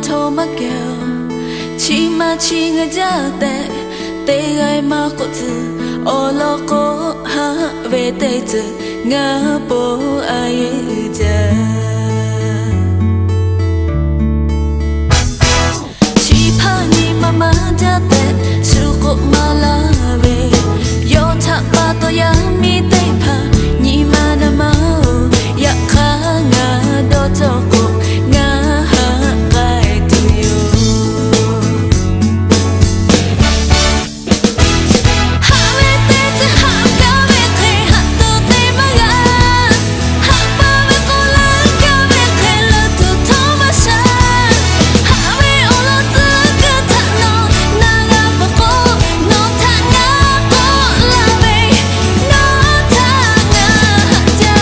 told my girl Chima chinga jate Te gai ma kotu Olo ko ha ve te tu Nga po aye ja Chipa ni mama jate Suko malave Yo tak pato ya mi te pa Ni mana mau Ya ka nga do toko Nga ha kai tu yo Ha ve te te ha ka ve te ha to te ma ga Ha pa ve ko la ka ve te la tu to ma sha Ha ve o lo tu ka ta no na ga pa ko no ta nga ko la ve no ta nga ja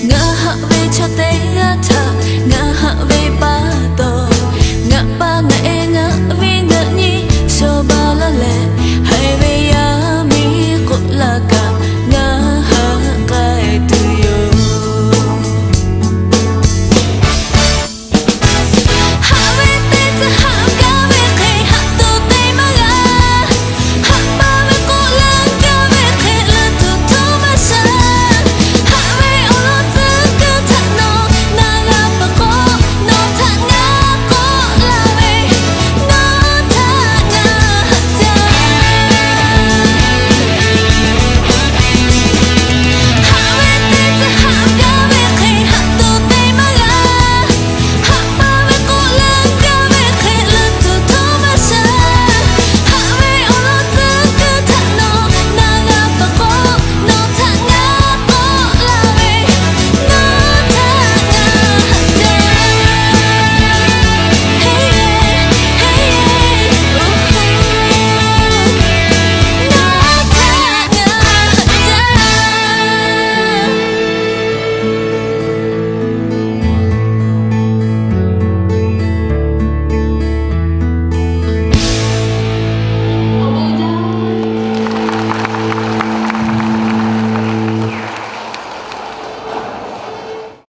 Nga ha ve cho te ga ta Nga ha ve ba to